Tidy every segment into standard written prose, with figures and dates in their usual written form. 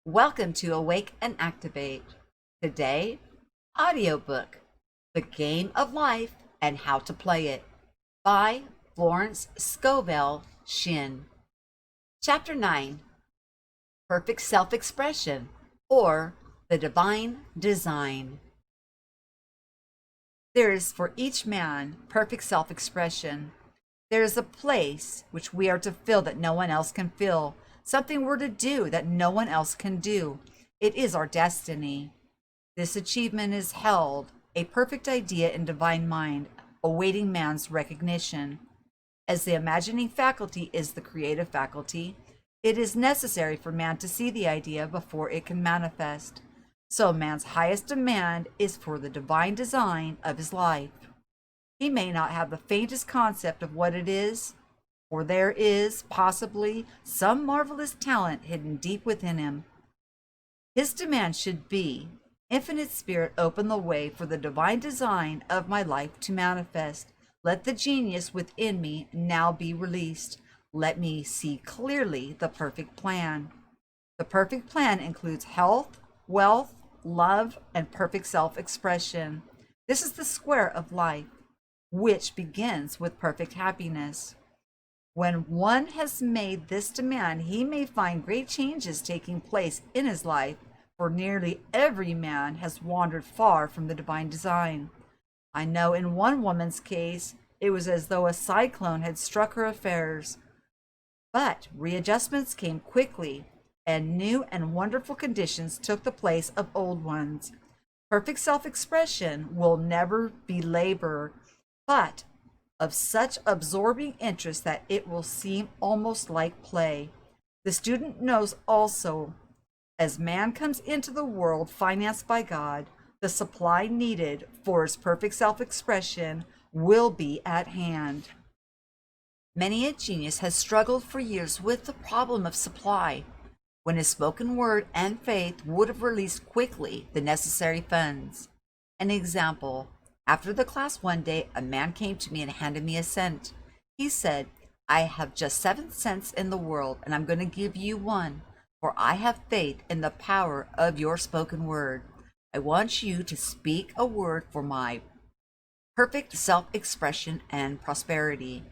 Welcome to Awake and Activate. Today, audiobook, The Game of Life and How to Play It by Florence Scovel Shinn. Chapter 9, Perfect Self-Expression or the Divine Design. There is for each man perfect self-expression. There is a place which we are to fill that no one else can fill. Something we're to do that no one else can do. It is our destiny. This achievement is held, a perfect idea in divine mind, awaiting man's recognition. As the imagining faculty is the creative faculty, it is necessary for man to see the idea before it can manifest. So man's highest demand is for the divine design of his life. He may not have the faintest concept of what it is, for there is, possibly, some marvelous talent hidden deep within him. His demand should be, Infinite Spirit, open the way for the divine design of my life to manifest. Let the genius within me now be released. Let me see clearly the perfect plan. The perfect plan includes health, wealth, love, and perfect self-expression. This is the square of life, which begins with perfect happiness. When one has made this demand, he may find great changes taking place in his life, for nearly every man has wandered far from the divine design. I know in one woman's case, it was as though a cyclone had struck her affairs. But readjustments came quickly, and new and wonderful conditions took the place of old ones. Perfect self-expression will never be labor, but of such absorbing interest that it will seem almost like play. The student knows also, as man comes into the world financed by God, the supply needed for his perfect self-expression will be at hand. Many a genius has struggled for years with the problem of supply, when his spoken word and faith would have released quickly the necessary funds. An example: after the class one day, a man came to me and handed me a cent. He said, I have just 7 cents in the world, and I'm going to give you one, for I have faith in the power of your spoken word. I want you to speak a word for my perfect self-expression and prosperity.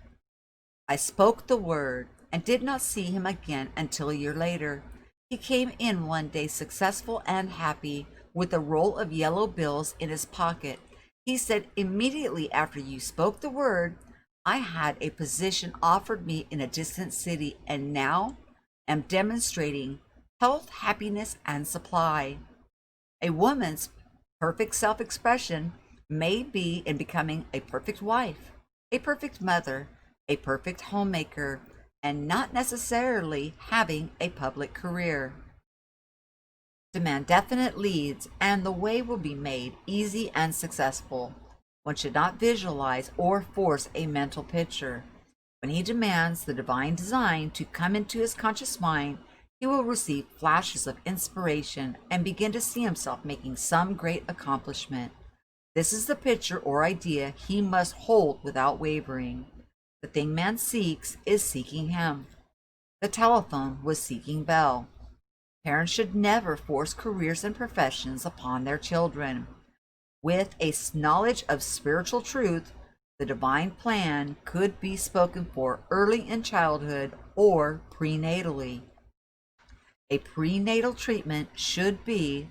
I spoke the word and did not see him again until a year later. He came in one day successful and happy, with a roll of yellow bills in his pocket. He said, immediately after you spoke the word, I had a position offered me in a distant city, and now am demonstrating health, happiness, and supply. A woman's perfect self-expression may be in becoming a perfect wife, a perfect mother, a perfect homemaker, and not necessarily having a public career. Demand definite leads, and the way will be made easy and successful. One should not visualize or force a mental picture. When he demands the divine design to come into his conscious mind, he will receive flashes of inspiration and begin to see himself making some great accomplishment. This is the picture or idea he must hold without wavering. The thing man seeks is seeking him. The telephone was seeking Bell. Parents should never force careers and professions upon their children. With a knowledge of spiritual truth, the divine plan could be spoken for early in childhood or prenatally. A prenatal treatment should be,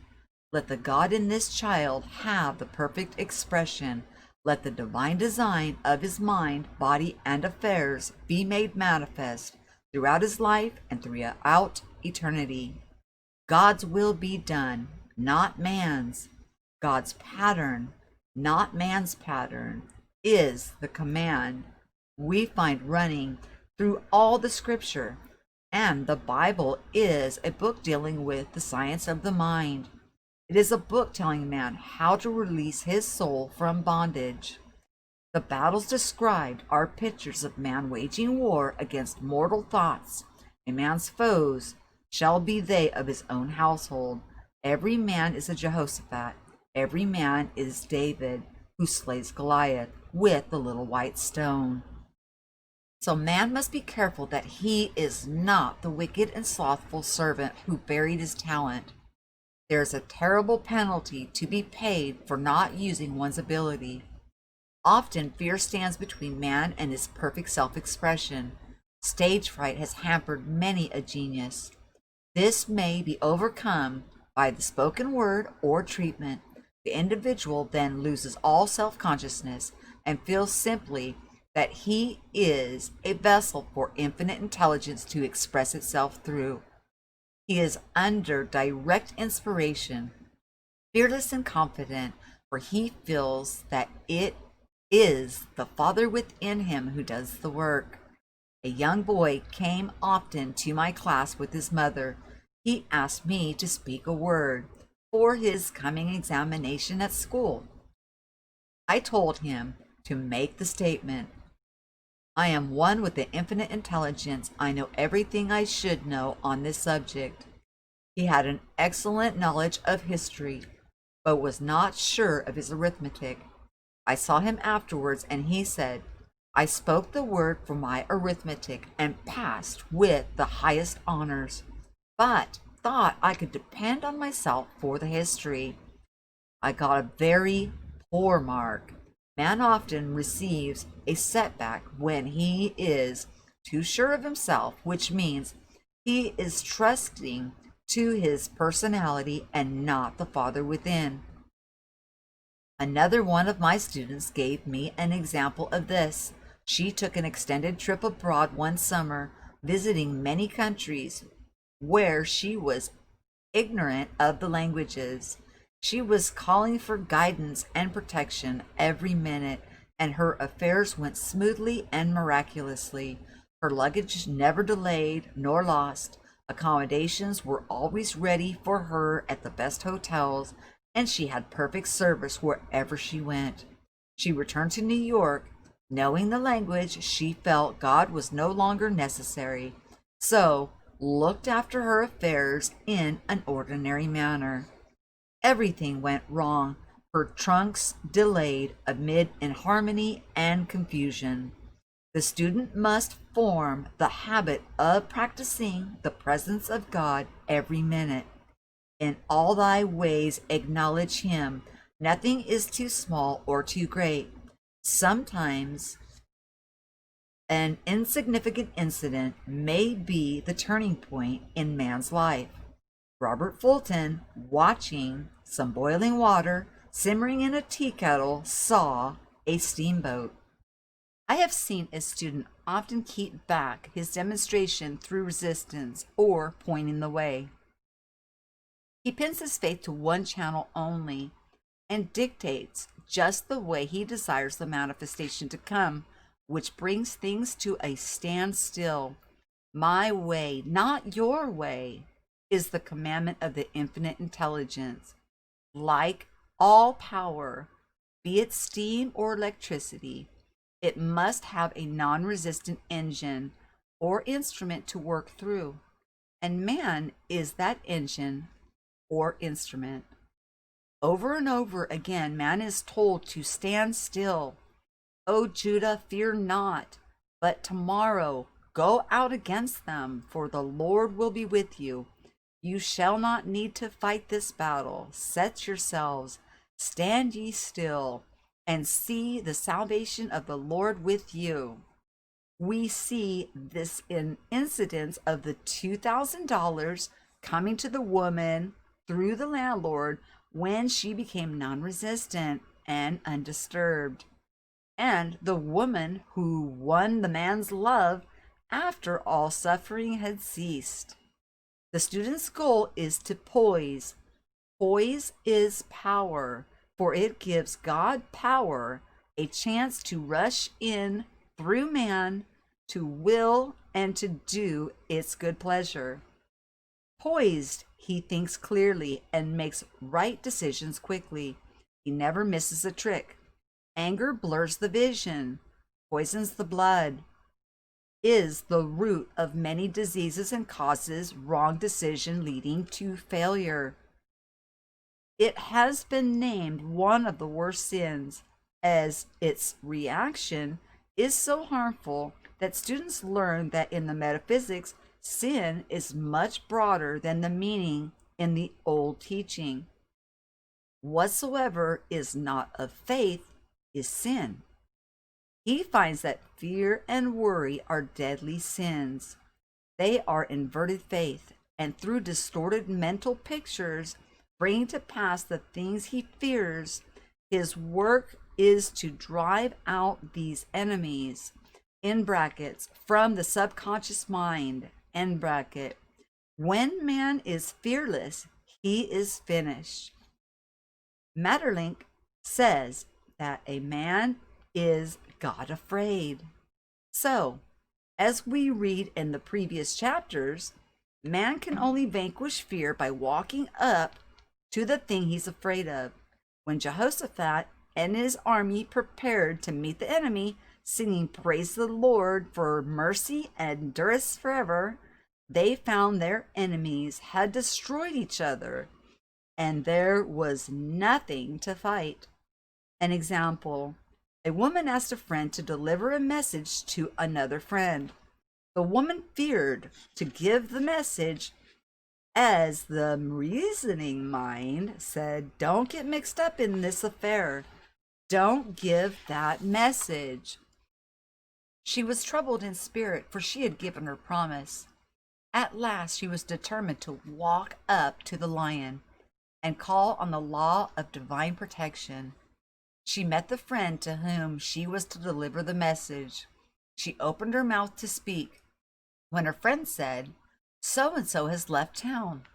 let the God in this child have the perfect expression. Let the divine design of his mind, body, and affairs be made manifest throughout his life and throughout eternity. God's will be done, not man's. God's pattern, not man's pattern, is the command we find running through all the scripture. And the Bible is a book dealing with the science of the mind. It is a book telling man how to release his soul from bondage. The battles described are pictures of man waging war against mortal thoughts. A man's foes shall be they of his own household. Every man is a Jehoshaphat. Every man is David, who slays Goliath with the little white stone. So man must be careful that he is not the wicked and slothful servant who buried his talent. There is a terrible penalty to be paid for not using one's ability. Often fear stands between man and his perfect self-expression. Stage fright has hampered many a genius. This may be overcome by the spoken word or treatment. The individual then loses all self-consciousness and feels simply that he is a vessel for infinite intelligence to express itself through. He is under direct inspiration, fearless and confident, for he feels that it is the Father within him who does the work. A young boy came often to my class with his mother. He asked me to speak a word for his coming examination at school. I told him to make the statement, "I am one with the infinite intelligence. I know everything I should know on this subject." He had an excellent knowledge of history, but was not sure of his arithmetic. I saw him afterwards, and he said, "I spoke the word for my arithmetic and passed with the highest honors, but thought I could depend on myself for the history. I got a very poor mark." Man often receives a setback when he is too sure of himself, which means he is trusting to his personality and not the Father within. Another one of my students gave me an example of this. She took an extended trip abroad one summer, visiting many countries where she was ignorant of the languages. She was calling for guidance and protection every minute, and her affairs went smoothly and miraculously. Her luggage never delayed nor lost. Accommodations were always ready for her at the best hotels, and she had perfect service wherever she went. She returned to New York. Knowing the language, she felt God was no longer necessary, so looked after her affairs in an ordinary manner. Everything went wrong. Her trunks delayed amid inharmony and confusion. The student must form the habit of practicing the presence of God every minute. In all thy ways acknowledge him. Nothing is too small or too great. Sometimes an insignificant incident may be the turning point in man's life. Robert Fulton, watching some boiling water simmering in a tea kettle, saw a steamboat. I have seen a student often keep back his demonstration through resistance or pointing the way. He pins his faith to one channel only and dictates just the way he desires the manifestation to come, which brings things to a standstill. My way, not your way, is the commandment of the infinite intelligence. Like all power, be it steam or electricity, it must have a non-resistant engine or instrument to work through, and man is that engine or instrument. Over and over again, man is told to stand still. O Judah, fear not, but tomorrow go out against them, for the Lord will be with you. You shall not need to fight this battle. Set yourselves, stand ye still, and see the salvation of the Lord with you. We see this in incidents of the $2,000 coming to the woman through the landlord when she became non-resistant and undisturbed, and the woman who won the man's love after all suffering had ceased. The student's goal is to poise. Poise is power, for it gives God power a chance to rush in through man to will and to do its good pleasure. Poised, he thinks clearly and makes right decisions quickly. He never misses a trick. Anger blurs the vision, poisons the blood, is the root of many diseases and causes wrong decision leading to failure. It has been named one of the worst sins, as its reaction is so harmful that students learn that in the metaphysics, sin is much broader than the meaning in the old teaching. Whatsoever is not of faith is sin. He finds that fear and worry are deadly sins. They are inverted faith, and through distorted mental pictures, bringing to pass the things he fears, his work is to drive out these enemies, in brackets, from the subconscious mind, end bracket. When man is fearless, he is finished. Maeterlinck says that a man is God afraid. So, as we read in the previous chapters, man can only vanquish fear by walking up to the thing he's afraid of. When Jehoshaphat and his army prepared to meet the enemy, singing praise the Lord for mercy and endureth forever, they found their enemies had destroyed each other, and there was nothing to fight. An example: a woman asked a friend to deliver a message to another friend. The woman feared to give the message, as the reasoning mind said, "Don't get mixed up in this affair. Don't give that message." She was troubled in spirit, for she had given her promise. At last she was determined to walk up to the lion and call on the law of divine protection. She met the friend to whom she was to deliver the message. She opened her mouth to speak, when her friend said, "So and so has left town."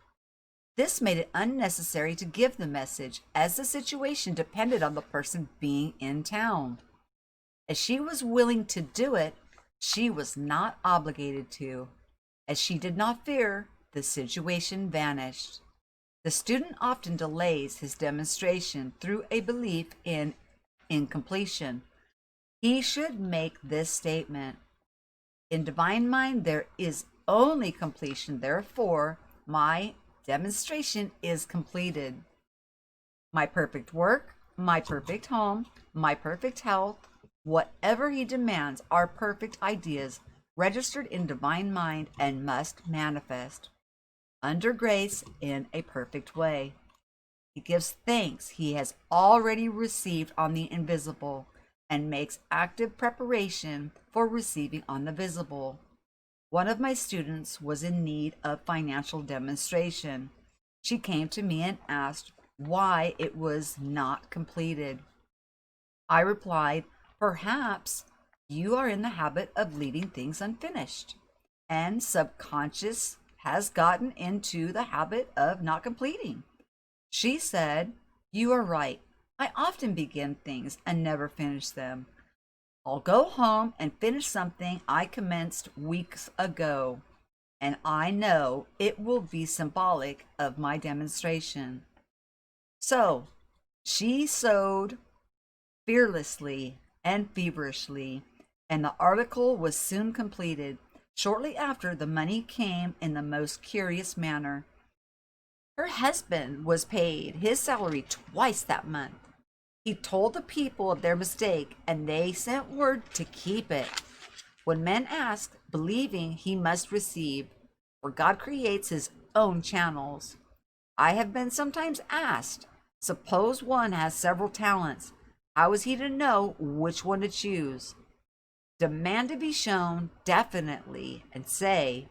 This made it unnecessary to give the message, as the situation depended on the person being in town. As she was willing to do it, she was not obligated to. As she did not fear, the situation vanished. The student often delays his demonstration through a belief in incompletion. He should make this statement: in divine mind there is only completion, therefore my demonstration is completed. My perfect work, my perfect home, my perfect health, whatever he demands are perfect ideas registered in divine mind and must manifest under grace in a perfect way. He gives thanks he has already received on the invisible and makes active preparation for receiving on the visible. One of my students was in need of financial demonstration. She came to me and asked why it was not completed. I replied, "Perhaps you are in the habit of leaving things unfinished, and subconscious has gotten into the habit of not completing." She said, "You are right. I often begin things and never finish them. I'll go home and finish something I commenced weeks ago, and I know it will be symbolic of my demonstration." So she sewed fearlessly and feverishly, and the article was soon completed. Shortly after, the money came in the most curious manner. Her husband was paid his salary twice that month. He told the people of their mistake, and they sent word to keep it. When men ask, believing he must receive, for God creates his own channels. I have been sometimes asked, suppose one has several talents, how is he to know which one to choose? Demand to be shown definitely and say,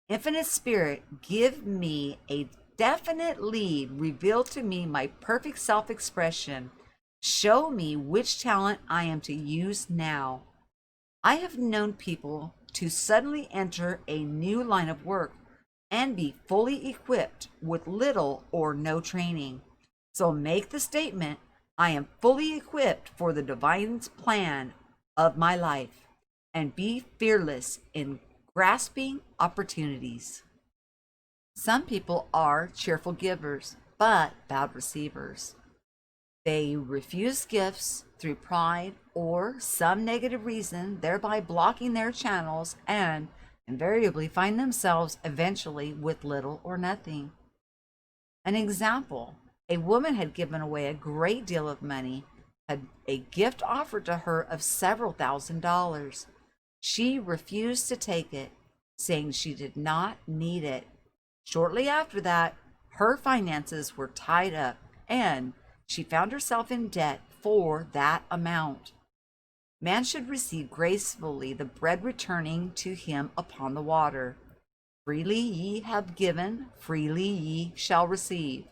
"Infinite Spirit, give me a definite lead, reveal to me my perfect self-expression, show me which talent I am to use now." I have known people to suddenly enter a new line of work and be fully equipped with little or no training. So make the statement, "I am fully equipped for the divine's plan of my life," and be fearless in grasping opportunities. Some people are cheerful givers, but bad receivers. They refuse gifts through pride or some negative reason, thereby blocking their channels, and invariably find themselves eventually with little or nothing. An example: a woman had given away a great deal of money, had a gift offered to her of several $1,000s. She refused to take it, saying she did not need it. Shortly after that, her finances were tied up and she found herself in debt for that amount. Man should receive gracefully the bread returning to him upon the water. Freely ye have given, freely ye shall receive.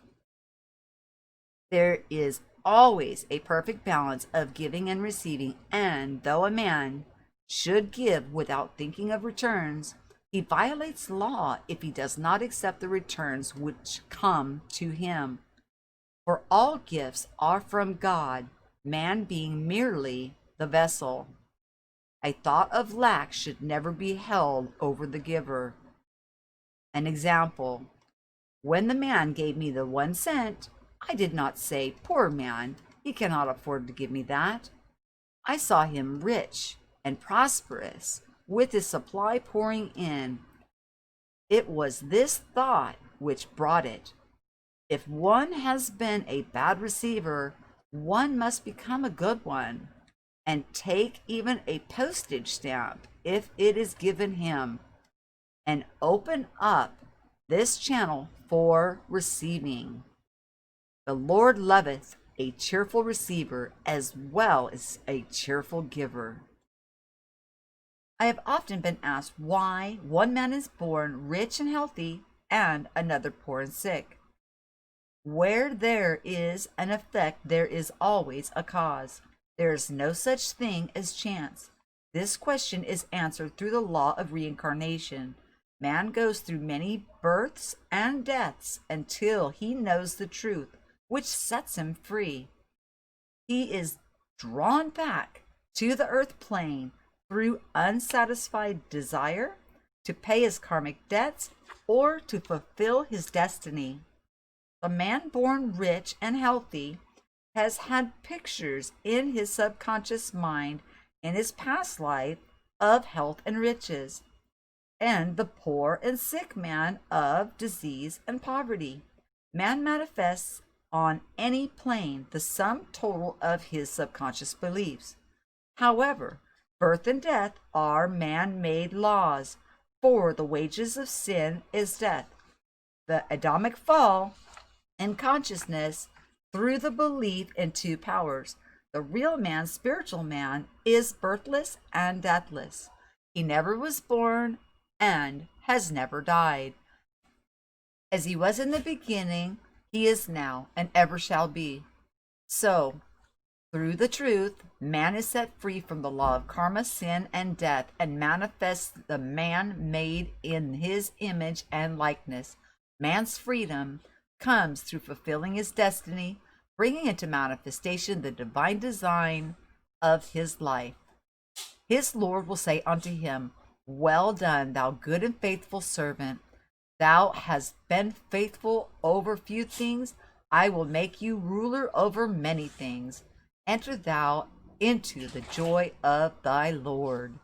There is always a perfect balance of giving and receiving, and though a man should give without thinking of returns, he violates law if he does not accept the returns which come to him. For all gifts are from God, man being merely the vessel. A thought of lack should never be held over the giver. An example: when the man gave me the 1 cent, I did not say, "Poor man, he cannot afford to give me that." I saw him rich and prosperous, with his supply pouring in. It was this thought which brought it. If one has been a bad receiver, one must become a good one, and take even a postage stamp if it is given him, and open up this channel for receiving. The Lord loveth a cheerful receiver as well as a cheerful giver. I have often been asked why one man is born rich and healthy and another poor and sick. Where there is an effect, there is always a cause. There is no such thing as chance. This question is answered through the law of reincarnation. Man goes through many births and deaths until he knows the truth, which sets him free. He is drawn back to the earth plane through unsatisfied desire, to pay his karmic debts, or to fulfill his destiny. The man born rich and healthy has had pictures in his subconscious mind in his past life of health and riches, and the poor and sick man of disease and poverty. Man manifests on any plane the sum total of his subconscious beliefs. However, birth and death are man-made laws, for the wages of sin is death. The Adamic fall in consciousness through the belief in two powers. The real man, spiritual man, is birthless and deathless. He never was born and has never died. As he was in the beginning, he is now and ever shall be. So, through the truth, man is set free from the law of karma, sin, and death, and manifests the man made in his image and likeness. Man's freedom comes through fulfilling his destiny, bringing into manifestation the divine design of his life. His Lord will say unto him, "Well done, thou good and faithful servant. Thou hast been faithful over few things. I will make you ruler over many things. Enter thou into the joy of thy Lord."